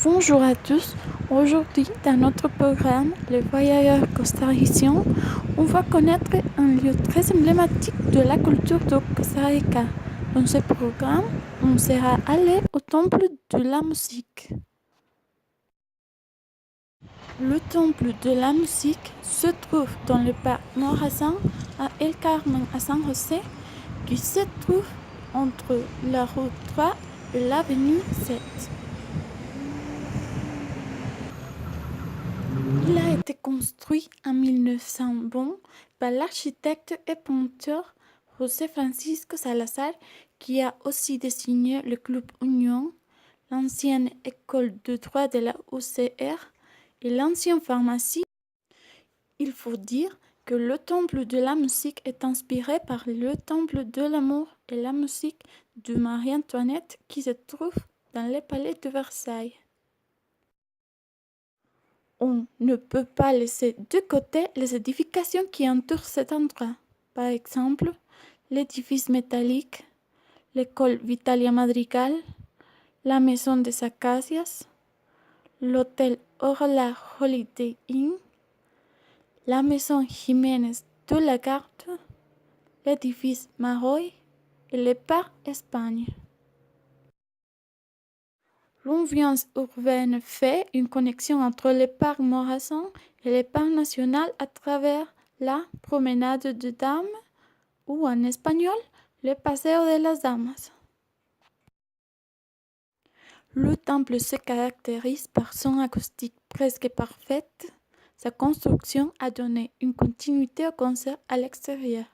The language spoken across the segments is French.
Bonjour à tous. Aujourd'hui, dans notre programme Les Voyageurs costariciens, on va connaître un lieu très emblématique de la culture de Costa Rica. Dans ce programme, on sera allé au Temple de la musique. Le Temple de la musique se trouve dans le parc Morazán à El Carmen à San José, qui se trouve entre la route 3 et l'avenue 7. Il a été construit en 1900 par l'architecte et peintre José Francisco Salazar, qui a aussi dessiné le Club Union, l'ancienne école de droit de la UCR et l'ancienne pharmacie. Il faut dire que le Temple de la musique est inspiré par le Temple de l'amour et la musique de Marie-Antoinette qui se trouve dans le palais de Versailles. On ne peut pas laisser de côté les édifications qui entourent cet endroit. Par exemple, l'édifice métallique, l'école Vitalia Madrigal, la maison des Acacias, l'hôtel Orla Holiday Inn, la maison Jiménez de la Garde, l'édifice Maroy et le parc Espagne. L'ambiance urbaine fait une connexion entre le parc Morazán et le parc national à travers la promenade de dames ou en espagnol, le paseo de las damas. Le temple se caractérise par son acoustique presque parfaite. Sa construction a donné une continuité au concert à l'extérieur.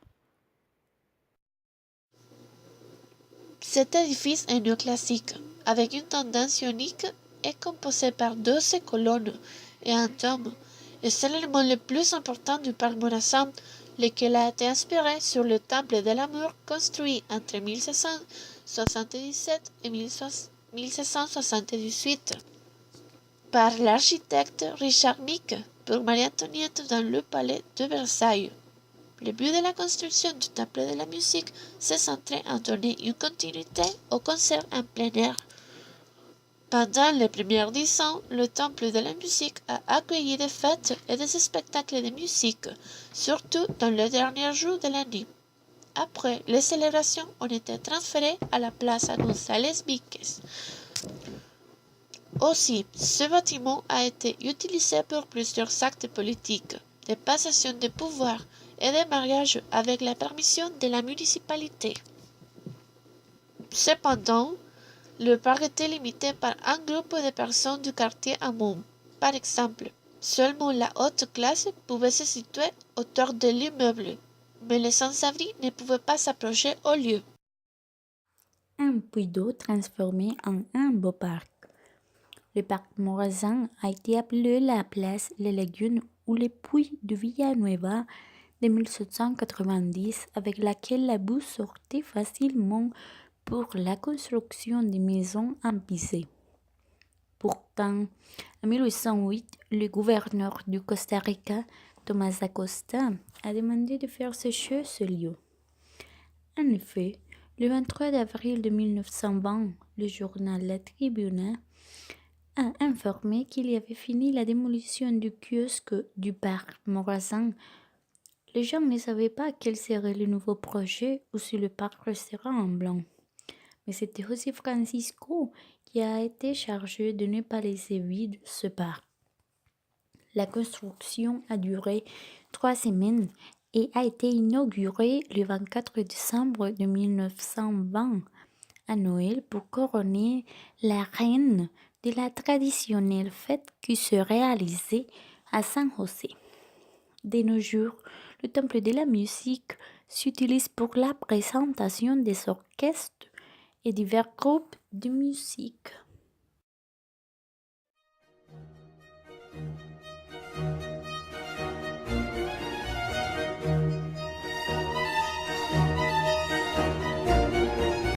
Cet édifice est néoclassique, avec une tendance ionique, est composé par 12 colonnes et un dôme, et c'est l'élément le plus important du parc Morazán, lequel a été inspiré sur le temple de l'amour construit entre 1677 et 1678 par l'architecte Richard Micke pour Marie-Antoinette dans le palais de Versailles. Le but de la construction du temple de la musique s'est centré à donner une continuité aux concerts en plein air. Pendant les premières 10 ans, le temple de la musique a accueilli des fêtes et des spectacles de musique, surtout dans les derniers jours de l'année. Après, les célébrations ont été transférées à la place González Víquez. Aussi, ce bâtiment a été utilisé pour plusieurs actes politiques, de passation de pouvoir et de mariage avec la permission de la municipalité. Cependant, le parc était limité par un groupe de personnes du quartier Hamon. Par exemple, seulement la haute classe pouvait se situer autour de l'immeuble, mais les sans-abri ne pouvaient pas s'approcher au lieu. Un puits d'eau transformé en un beau parc. Le parc Morazán a été appelé la place Les Lagunes ou le puits de Villanueva de 1790, avec laquelle la boue sortait facilement pour la construction des maisons en pisé. Pourtant, en 1808, le gouverneur du Costa Rica, Tomás Acosta, a demandé de faire sécher ce lieu. En effet, le 23 avril de 1920, le journal La Tribuna a informé qu'il y avait fini la démolition du kiosque du parc Morazán. Les gens ne savaient pas quel serait le nouveau projet ou si le parc restera en blanc. Mais c'était aussi Francisco qui a été chargé de ne pas laisser vide ce parc. La construction a duré 3 semaines et a été inaugurée le 24 décembre de 1920 à Noël pour couronner la reine de la traditionnelle fête qui se réalisait à San José. De nos jours, le temple de la musique s'utilise pour la présentation des orchestres et divers groupes de musique.